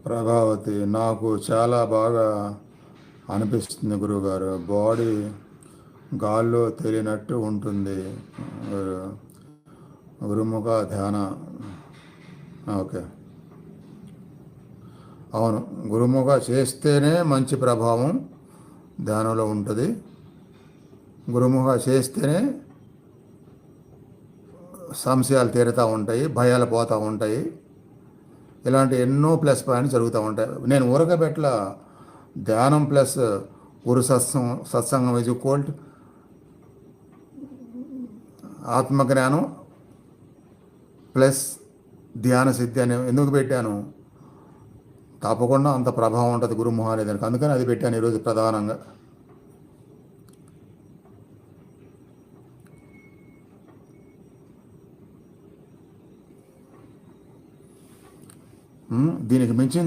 ప్రభావతి, నాకు చాలా బాగా అనిపిస్తుంది గురువుగారు. బాడీ గాల్లో తేలినట్టు ఉంటుంది. గురు- గురుముఖ ధ్యాన. ఓకే, అవును. గురుముఖ చేస్తేనే మంచి ప్రభావం ధ్యానంలో ఉంటుంది. గురుముఖ చేస్తేనే సంశయాలు తీరుతూ ఉంటాయి, భయాలు పోతూ ఉంటాయి. ఇలాంటి ఎన్నో ప్లస్ పాయింట్స్ జరుగుతూ ఉంటాయి. నేను ఊరకబెట్ల ధ్యానం ప్లస్ గురు సత్సంగం ఈజ్ ఈక్వల్ టు ఆత్మజ్ఞానం ప్లస్ ధ్యాన సిద్ధి అని ఎందుకు పెట్టాను? తప్పకుండా అంత ప్రభావం ఉంటుంది గురుముఖ అనేదానికి, అందుకని అది పెట్టాను ఈరోజు ప్రధానంగా. దీనికి మించింది